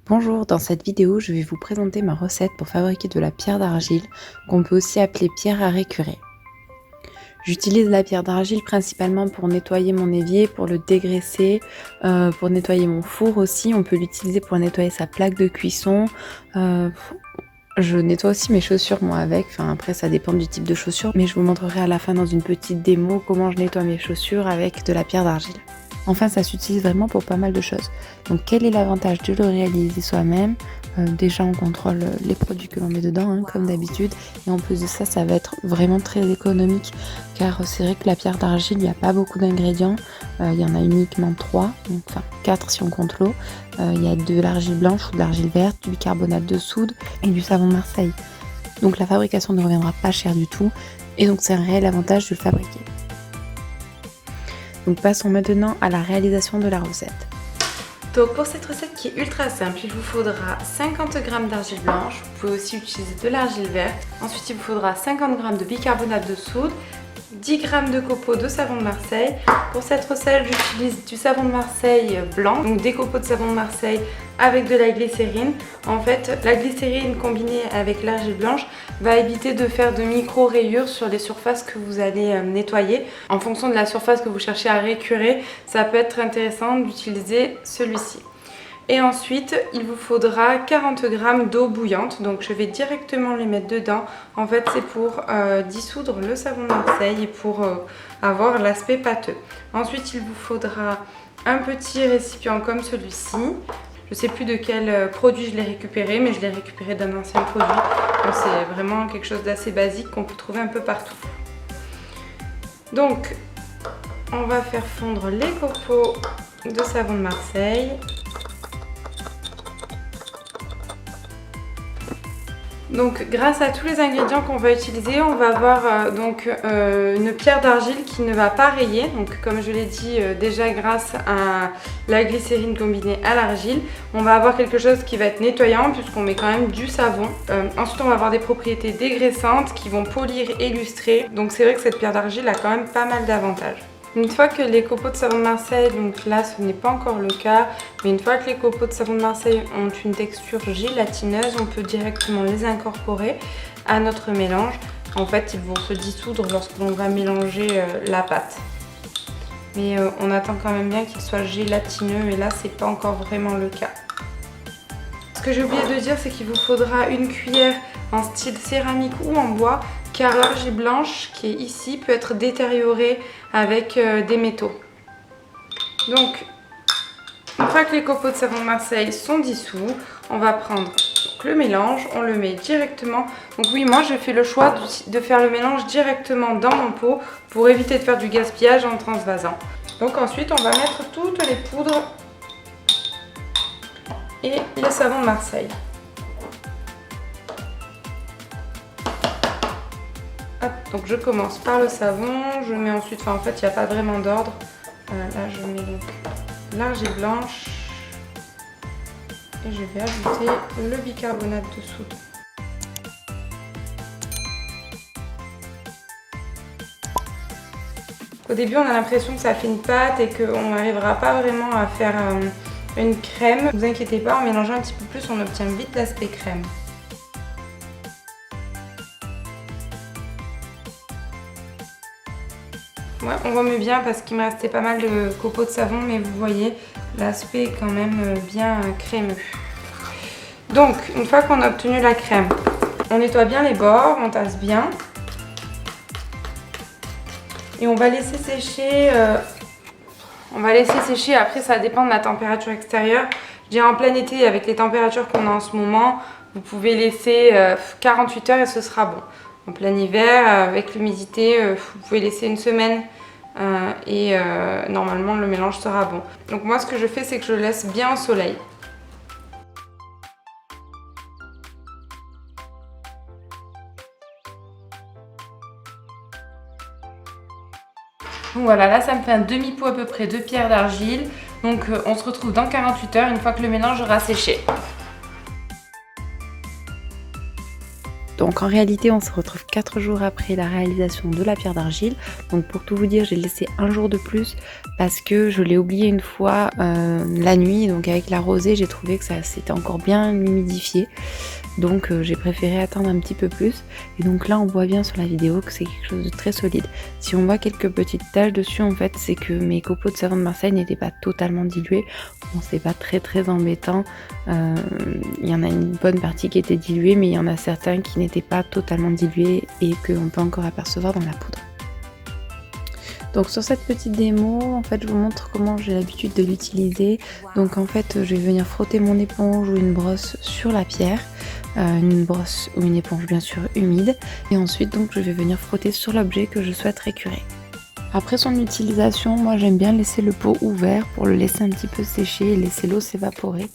Bonjour, dans cette vidéo, je vais vous présenter ma recette pour fabriquer de la pierre d'argile, qu'on peut aussi appeler pierre à récurer. J'utilise la pierre d'argile principalement pour nettoyer mon évier, pour le dégraisser, pour nettoyer mon four aussi. On peut l'utiliser pour nettoyer sa plaque de cuisson. Je nettoie aussi mes chaussures moi avec, enfin après ça dépend du type de chaussures, mais je vous montrerai à la fin dans une petite démo comment je nettoie mes chaussures avec de la pierre d'argile. Enfin, ça s'utilise vraiment pour pas mal de choses. Donc, quel est l'avantage de le réaliser soi-même? Déjà, on contrôle les produits que l'on met dedans, hein, comme d'habitude. Et en plus de ça, ça va être vraiment très économique. Car c'est vrai que la pierre d'argile, il n'y a pas beaucoup d'ingrédients. Il y en a uniquement 3, enfin 4 si on compte l'eau. Il y a de l'argile blanche ou de l'argile verte, du bicarbonate de soude et du savon de Marseille. Donc, la fabrication ne reviendra pas cher du tout. Et donc, c'est un réel avantage de le fabriquer. Donc passons maintenant à la réalisation de la recette. Donc pour cette recette qui est ultra simple, il vous faudra 50 g d'argile blanche, vous pouvez aussi utiliser de l'argile verte. Ensuite il vous faudra 50 g de bicarbonate de soude, 10 g de copeaux de savon de Marseille. Pour cette recette, j'utilise du savon de Marseille blanc, donc des copeaux de savon de Marseille avec de la glycérine. En fait, la glycérine combinée avec l'argile blanche va éviter de faire de micro rayures sur les surfaces que vous allez nettoyer. En fonction de la surface que vous cherchez à récurer, ça peut être intéressant d'utiliser celui-ci. Et ensuite, il vous faudra 40 g d'eau bouillante. Donc je vais directement les mettre dedans. En fait, c'est pour dissoudre le savon de Marseille et pour avoir l'aspect pâteux. Ensuite, il vous faudra un petit récipient comme celui-ci. Je ne sais plus de quel produit je l'ai récupéré, mais je l'ai récupéré d'un ancien produit. Donc c'est vraiment quelque chose d'assez basique qu'on peut trouver un peu partout. Donc, on va faire fondre les copeaux de savon de Marseille. Donc grâce à tous les ingrédients qu'on va utiliser, on va avoir une pierre d'argile qui ne va pas rayer. Donc comme je l'ai dit déjà, grâce à la glycérine combinée à l'argile, on va avoir quelque chose qui va être nettoyant puisqu'on met quand même du savon. Ensuite on va avoir des propriétés dégraissantes qui vont polir et lustrer. Donc c'est vrai que cette pierre d'argile a quand même pas mal d'avantages. Une fois que les copeaux de savon de Marseille, donc là ce n'est pas encore le cas, mais une fois que les copeaux de savon de Marseille ont une texture gélatineuse, on peut directement les incorporer à notre mélange. En fait, ils vont se dissoudre lorsque l'on va mélanger la pâte. Mais on attend quand même bien qu'ils soient gélatineux et là c'est pas encore vraiment le cas. Ce que j'ai oublié de dire, c'est qu'il vous faudra une cuillère en style céramique ou en bois, car l'argile blanche qui est ici peut être détériorée avec des métaux. Donc, une fois que les copeaux de savon de Marseille sont dissous, on va prendre le mélange, on le met directement. Donc oui, moi je fais le choix de faire le mélange directement dans mon pot pour éviter de faire du gaspillage en transvasant. Donc ensuite, on va mettre toutes les poudres et le savon de Marseille. Hop, donc je commence par le savon, je mets ensuite, en fait il n'y a pas vraiment d'ordre. Là je mets donc l'argile blanche et je vais ajouter le bicarbonate de soude. Au début on a l'impression que ça fait une pâte et qu'on n'arrivera pas vraiment à faire une crème. Ne vous inquiétez pas, en mélangeant un petit peu plus on obtient vite l'aspect crème. Ouais, on remet bien parce qu'il me restait pas mal de copeaux de savon, mais vous voyez, l'aspect est quand même bien crémeux. Donc, une fois qu'on a obtenu la crème, on nettoie bien les bords, on tasse bien. Et on va laisser sécher, après ça dépend de la température extérieure. Je dirais en plein été, avec les températures qu'on a en ce moment, vous pouvez laisser 48 heures et ce sera bon. En plein hiver, avec l'humidité, vous pouvez laisser une semaine et normalement le mélange sera bon. Donc moi ce que je fais, c'est que je le laisse bien au soleil. Donc voilà, là ça me fait un demi-pot à peu près de pierre d'argile. Donc on se retrouve dans 48 heures une fois que le mélange aura séché. Donc en réalité on se retrouve 4 jours après la réalisation de la pierre d'argile. Donc pour tout vous dire, j'ai laissé un jour de plus parce que je l'ai oublié une fois la nuit. Donc avec la rosée, j'ai trouvé que ça s'était encore bien humidifié. Donc j'ai préféré attendre un petit peu plus. Et donc là on voit bien sur la vidéo que c'est quelque chose de très solide. Si on voit quelques petites taches dessus, en fait c'est que mes copeaux de savon de Marseille n'étaient pas totalement dilués. Bon, c'est pas très embêtant. Il y en a une bonne partie qui était diluée, mais il y en a certains qui n'étaient pas totalement dilués et qu'on peut encore apercevoir dans la poudre. Donc sur cette petite démo, en fait je vous montre comment j'ai l'habitude de l'utiliser. Donc en fait je vais venir frotter mon éponge ou une brosse sur la pierre, une brosse ou une éponge bien sûr humide, et ensuite donc je vais venir frotter sur l'objet que je souhaite récurer. Après son utilisation, moi j'aime bien laisser le pot ouvert pour le laisser un petit peu sécher et laisser l'eau s'évaporer.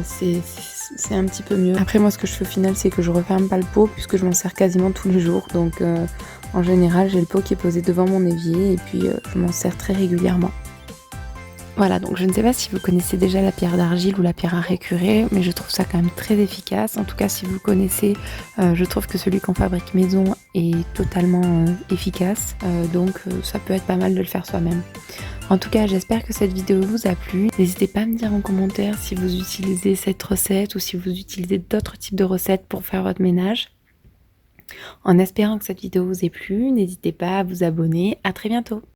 C'est un petit peu mieux. Après moi ce que je fais au final, c'est que je referme pas le pot puisque je m'en sers quasiment tous les jours. Donc en général j'ai le pot qui est posé devant mon évier et puis je m'en sers très régulièrement. Voilà, donc je ne sais pas si vous connaissez déjà la pierre d'argile ou la pierre à récurer, mais je trouve ça quand même très efficace. En tout cas, si vous connaissez, je trouve que celui qu'on fabrique maison est totalement efficace. Donc ça peut être pas mal de le faire soi-même. En tout cas, j'espère que cette vidéo vous a plu. N'hésitez pas à me dire en commentaire si vous utilisez cette recette ou si vous utilisez d'autres types de recettes pour faire votre ménage. En espérant que cette vidéo vous ait plu, n'hésitez pas à vous abonner. À très bientôt.